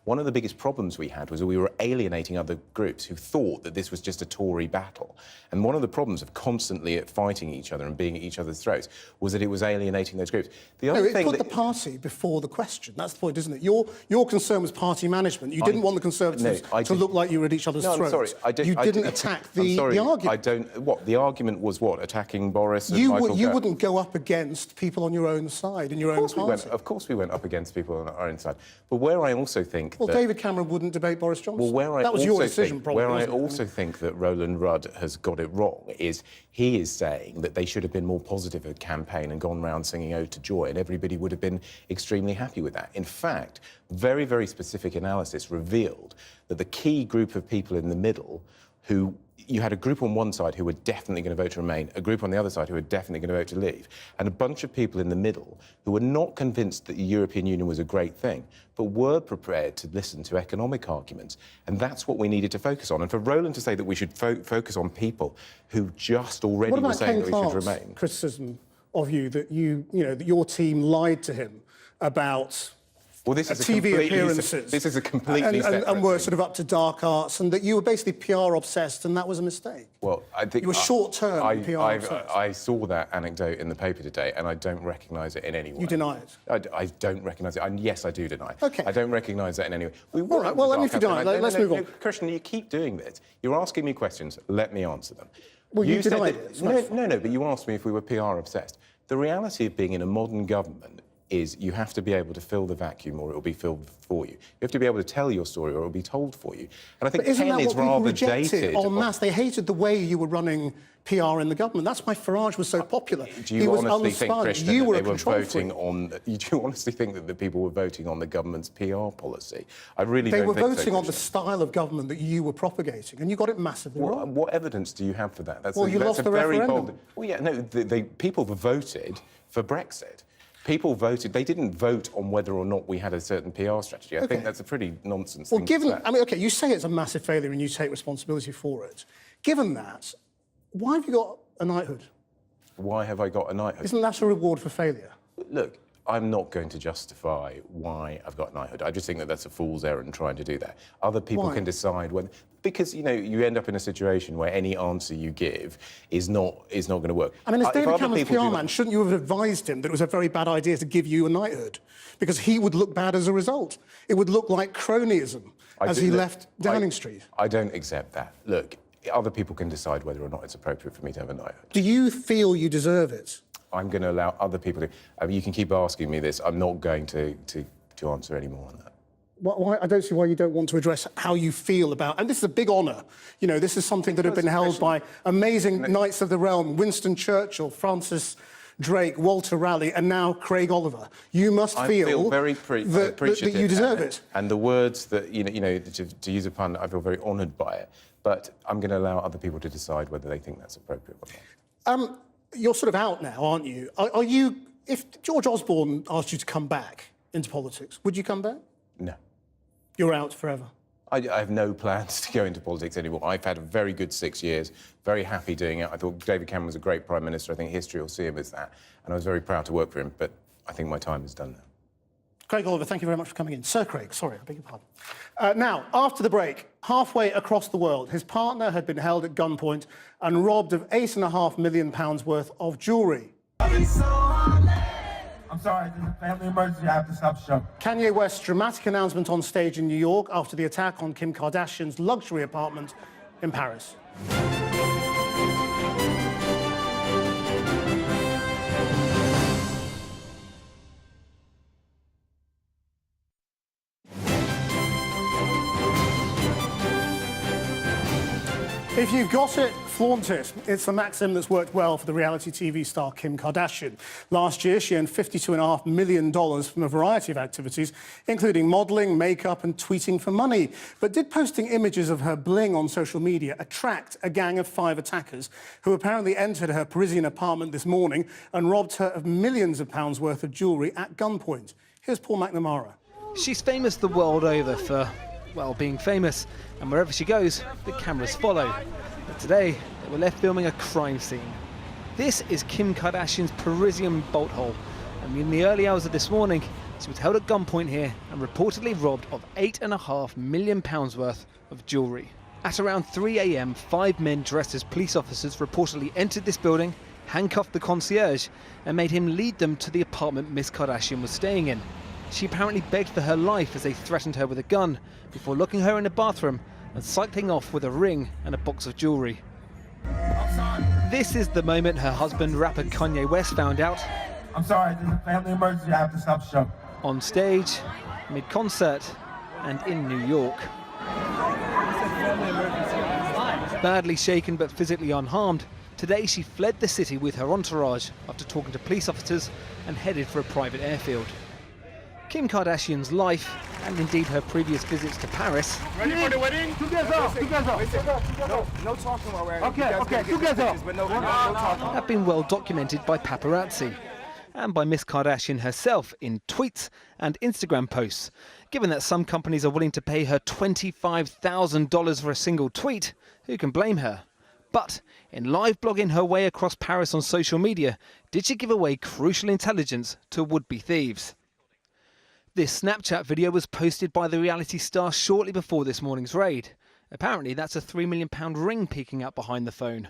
one of the biggest problems we had was that we were alienating other groups who thought that this was just a Tory battle. And one of the problems of constantly fighting each other and being at each other's throats was that it was alienating those groups. The other thing put the party before the question. That's the point, isn't it? Your concern was party management. You didn't want the Conservatives to look like you were at each other's throats. I'm sorry. You didn't attack the argument. I don't... What? The argument was what? Attacking Boris and Michael Gove? You wouldn't go up against people on your own side, in your own party. Of course we went up against people on our own side. But where I also think Well, David Cameron wouldn't debate Boris Johnson. Well, that was your decision, probably. Where I also think that Roland Rudd has got it wrong is he is saying that they should have been more positive at campaign and gone round singing Ode to Joy, and everybody would have been extremely happy with that. In fact, very, very specific analysis revealed that the key group of people in the middle who... You had a group on one side who were definitely going to vote to remain, a group on the other side who were definitely going to vote to leave, and a bunch of people in the middle who were not convinced that the European Union was a great thing, but were prepared to listen to economic arguments. And that's what we needed to focus on. And for Roland to say that we should focus on people who just already were saying that we should remain... criticism of you that that your team lied to him about... Well, this is TV appearances. This is a completely separate and were sort of up to dark arts, and that you were basically PR obsessed, and that was a mistake. Well, I think you were short-term PR obsessed. I saw that anecdote in the paper today, and I don't recognise it in any way. You deny it? I don't recognise it. And yes, I do deny it. Okay. I don't recognise that in any way. All right. Well, let me deny it. Let's move on. Christian, you keep doing this. You're asking me questions. Let me answer them. Well, you denied it. No. But you asked me if we were PR obsessed. The reality of being in a modern government is you have to be able to fill the vacuum or it will be filled for you. You have to be able to tell your story or it will be told for you. And I think 10 is rather dated. En masse? They hated the way you were running PR in the government. That's why Farage was so popular. Do you honestly think, Christian, you that were they were voting on... Do you honestly think that the people were voting on the government's PR policy? I really don't think so. They were voting on the style of government that you were propagating, and you got it massively wrong. What evidence do you have for that? You lost the referendum. Well, yeah, no, people voted for Brexit. People voted. They didn't vote on whether or not we had a certain PR strategy. I think that's a pretty nonsense thing to say. I mean, OK, you say it's a massive failure and you take responsibility for it. Given that, why have you got a knighthood? Why have I got a knighthood? Isn't that a reward for failure? Look, I'm not going to justify why I've got knighthood. I just think that that's a fool's errand trying to do that. Other people can decide whether... Because, you end up in a situation where any answer you give is not going to work. I mean, as David Cameron's PR man, shouldn't you have advised him that it was a very bad idea to give you a knighthood? Because he would look bad as a result. It would look like cronyism as he left Downing Street. I don't accept that. Look, other people can decide whether or not it's appropriate for me to have a night out. Do you feel you deserve it? I'm going to allow other people to... I mean, you can keep asking me this. I'm not going to answer any more on that. Why, I don't see why you don't want to address how you feel about... And this is a big honour. You know, this is something that had been held by amazing knights of the realm, Winston Churchill, Francis Drake, Walter Raleigh, and now Craig Oliver. You must feel very that you deserve it. And the words that, you know, to use a pun, I feel very honoured by it. But I'm going to allow other people to decide whether they think that's appropriate or not. You're sort of out now, aren't you? Are you... If George Osborne asked you to come back into politics, would you come back? No. You're out forever? I have no plans to go into politics anymore. I've had a very good 6 years, very happy doing it. I thought David Cameron was a great Prime Minister. I think history will see him as that. And I was very proud to work for him, but I think my time is done now. Craig Oliver, thank you very much for coming in. Sir Craig, sorry, I beg your pardon. Now, after the break, halfway across the world, his partner had been held at gunpoint and robbed of £8.5 million worth of jewellery. I'm sorry, there's a family emergency. I have to stop the show. Kanye West's dramatic announcement on stage in New York after the attack on Kim Kardashian's luxury apartment in Paris. If you've got it, flaunt it. It's the maxim that's worked well for the reality TV star Kim Kardashian. Last year, she earned $52.5 million from a variety of activities, including modelling, makeup and tweeting for money. But did posting images of her bling on social media attract a gang of 5 attackers who apparently entered her Parisian apartment this morning and robbed her of millions of pounds worth of jewellery at gunpoint? Here's Paul McNamara. She's famous the world over for, well, being famous, and wherever she goes, the cameras follow. But today, they were left filming a crime scene. This is Kim Kardashian's Parisian bolt hole, and in the early hours of this morning, she was held at gunpoint here and reportedly robbed of £8.5 million worth of jewellery. At around 3 a.m, 5 men dressed as police officers reportedly entered this building, handcuffed the concierge, and made him lead them to the apartment Miss Kardashian was staying in. She apparently begged for her life as they threatened her with a gun, before locking her in the bathroom and cycling off with a ring and a box of jewellery. This is the moment her husband, rapper Kanye West, found out. I'm sorry, there's a family emergency. I have to stop the show. On stage, mid-concert, and in New York. Badly shaken but physically unharmed, today she fled the city with her entourage after talking to police officers and headed for a private airfield. Kim Kardashian's life, and indeed her previous visits to Paris, Ready for the wedding? Together. No talking while we're Okay, together. No talking. have been well documented by paparazzi and by Miss Kardashian herself in tweets and Instagram posts. Given that some companies are willing to pay her $25,000 for a single tweet, who can blame her? But in live blogging her way across Paris on social media, did she give away crucial intelligence to would-be thieves? This Snapchat video was posted by the reality star shortly before this morning's raid. Apparently that's a £3 million ring peeking out behind the phone.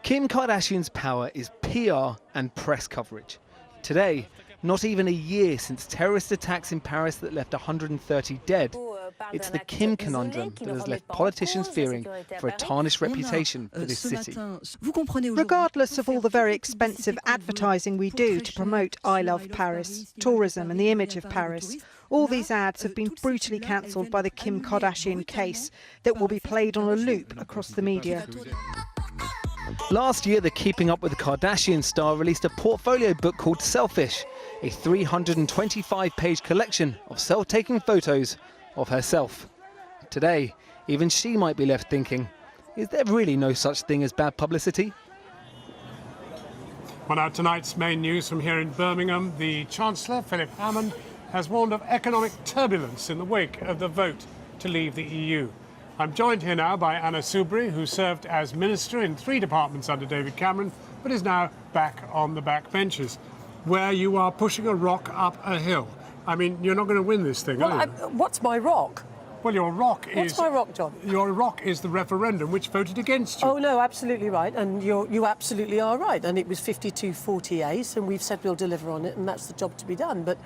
Kim Kardashian's power is PR and press coverage. Today, not even a year since terrorist attacks in Paris that left 130 dead, it's the Kim conundrum that has left politicians fearing for a tarnished reputation for this city. Regardless of all the very expensive advertising we do to promote I Love Paris, tourism and the image of Paris, all these ads have been brutally cancelled by the Kim Kardashian case that will be played on a loop across the media. Last year, the Keeping Up with the Kardashian star released a portfolio book called Selfish, a 325-page collection of self-taking photos of herself. Today, even she might be left thinking, is there really no such thing as bad publicity? Well, now tonight's main news from here in Birmingham, the Chancellor, Philip Hammond, has warned of economic turbulence in the wake of the vote to leave the EU. I'm joined here now by Anna Soubry, who served as Minister in 3 departments under David Cameron, but is now back on the back benches, where you are pushing a rock up a hill. I mean, you're not going to win this thing, are you? What's my rock? Well, your rock is... What's my rock, John? Your rock is the referendum which voted against you. Oh, no, absolutely right. And you absolutely are right. And it was 52-48, and we've said we'll deliver on it, and that's the job to be done. But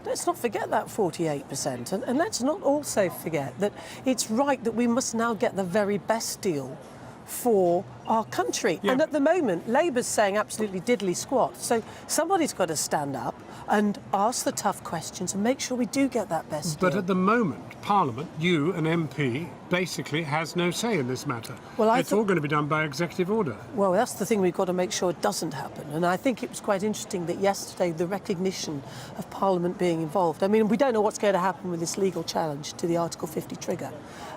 let's not forget that 48%. And let's not also forget that it's right that we must now get the very best deal for our country. Yeah. And at the moment, Labour's saying absolutely diddly squat. So somebody's got to stand up and ask the tough questions and make sure we do get that best deal. But at the moment, Parliament, you, an MP, basically has no say in this matter. Well, it's all going to be done by executive order. Well, that's the thing we've got to make sure it doesn't happen. And I think it was quite interesting that yesterday the recognition of Parliament being involved. I mean, we don't know what's going to happen with this legal challenge to the Article 50 trigger.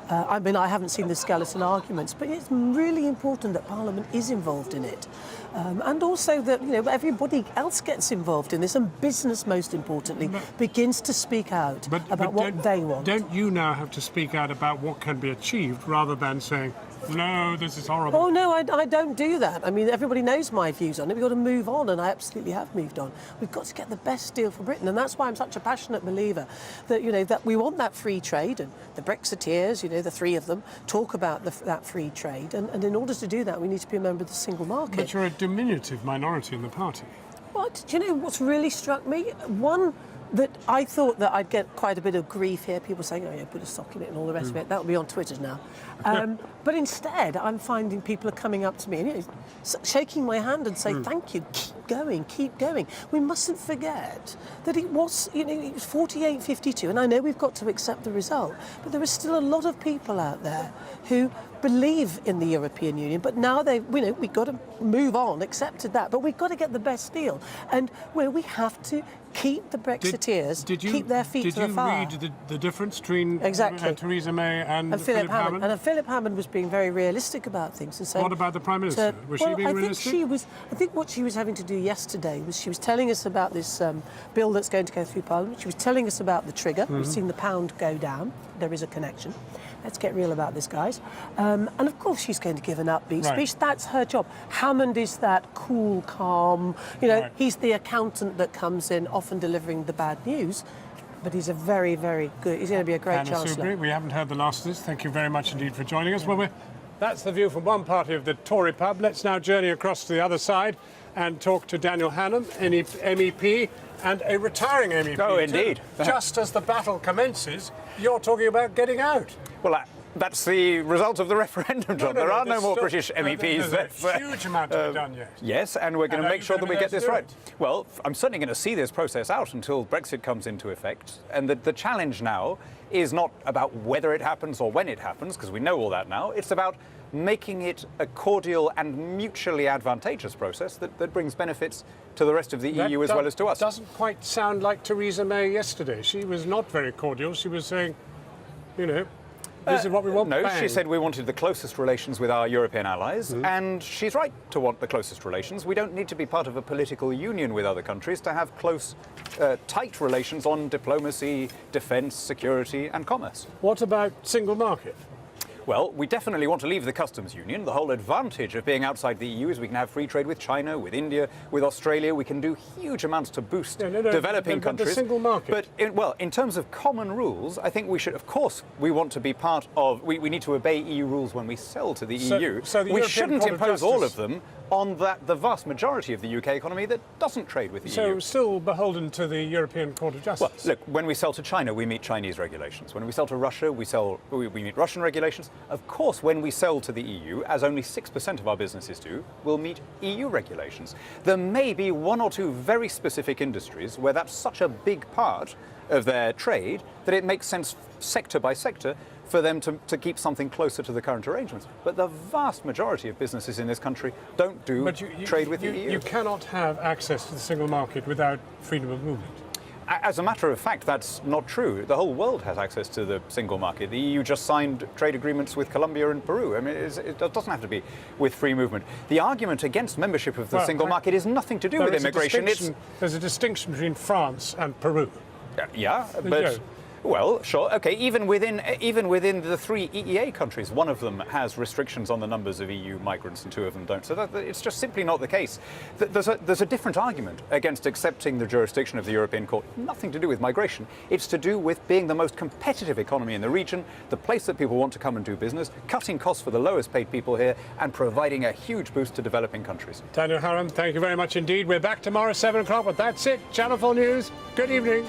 I mean, I haven't seen the skeleton arguments, but it's really important that Parliament is involved in it. And also that, you know, everybody else gets involved in this, and business, most importantly, begins to speak out about what they want. Don't you now have to speak out about what can be achieved rather than saying, no, this is horrible? Oh, no, I don't do that. I mean, everybody knows my views on it. We've got to move on, and I absolutely have moved on. We've got to get the best deal for Britain, and that's why I'm such a passionate believer that, you know, that we want that free trade, and the Brexiteers, you know, the three of them, talk about that free trade, and in order to do that, we need to be a member of the single market. But you're a diminutive minority in the party. What? Do you know what's really struck me? One, that I thought that I'd get quite a bit of grief here, people saying, oh yeah, put a sock in it and all the rest of it. That'll be on Twitter now. But instead, I'm finding people are coming up to me and, you know, shaking my hand and saying, thank you, keep going, keep going. We mustn't forget that it was, you know, it was 48-52, and I know we've got to accept the result, but there are still a lot of people out there who believe in the European Union, but now we've got to move on, accepted that, but we've got to get the best deal. And we have to keep the Brexiteers, keep their feet to the fire. Did you read the difference between Theresa May and Philip Hammond? And Philip Hammond was being very realistic about things and saying... What about the Prime Minister? Was she being realistic? I think what she was having to do yesterday was she was telling us about this bill that's going to go through Parliament. She was telling us about the trigger. We've seen the pound go down. There is a connection. Let's get real about this, guys. And of course she's going to give an upbeat speech. That's her job. Hammond is that cool, calm, you know, he's the accountant that comes in, often delivering the bad news. But he's a very, very good, he's going to be a great chancellor. We haven't heard the last of this. Thank you very much indeed for joining us. Well, that's the view from one party of the Tory pub. Let's now journey across to the other side and talk to Daniel Hammond, MEP, and a retiring MEP. Oh, indeed. Just as the battle commences, you're talking about getting out. Well, that's the result of the referendum, John. There are no more British MEPs. There's a huge amount to be done yet. Yes, and we're going to make sure that we get this right. Well, I'm certainly going to see this process out until Brexit comes into effect. And the challenge now is not about whether it happens or when it happens, because we know all that now. It's about making it a cordial and mutually advantageous process that brings benefits to the rest of the EU as well as to us. Doesn't quite sound like Theresa May yesterday. She was not very cordial. She was saying, you know, this is what we want. No, bang. she said we wanted the closest relations with our European allies, and she's right to want the closest relations. We don't need to be part of a political union with other countries to have close, tight relations on diplomacy, defence, security and commerce. What about single market? Well, we definitely want to leave the customs union. The whole advantage of being outside the EU is we can have free trade with China, with India, with Australia. We can do huge amounts to boost developing countries. The single market. But in terms of common rules, I think we should, of course, we want to be part of. We need to obey EU rules when we sell to the EU. So the we European shouldn't Court of impose Justice all of them on the vast majority of the UK economy that doesn't trade with the EU. So still beholden to the European Court of Justice. Well, look, when we sell to China, we meet Chinese regulations. When we sell to Russia, we meet Russian regulations. Of course, when we sell to the EU, as only 6% of our businesses do, we'll meet EU regulations. There may be one or two very specific industries where that's such a big part of their trade that it makes sense sector by sector for them to keep something closer to the current arrangements. But the vast majority of businesses in this country don't do trade with the EU. You cannot have access to the single market without freedom of movement. As a matter of fact, that's not true. The whole world has access to the single market. The EU just signed trade agreements with Colombia and Peru. I mean, it doesn't have to be with free movement. The argument against membership of the single market is nothing to do with immigration. There's a distinction between France and Peru. Yeah, but... Well, sure, okay. Even within the three EEA countries, one of them has restrictions on the numbers of EU migrants, and two of them don't. So it's just simply not the case. There's a different argument against accepting the jurisdiction of the European Court. Nothing to do with migration. It's to do with being the most competitive economy in the region, the place that people want to come and do business, cutting costs for the lowest paid people here, and providing a huge boost to developing countries. Daniel Hammond, thank you very much indeed. We're back tomorrow, 7 o'clock, but that's it. Channel 4 News. Good evening.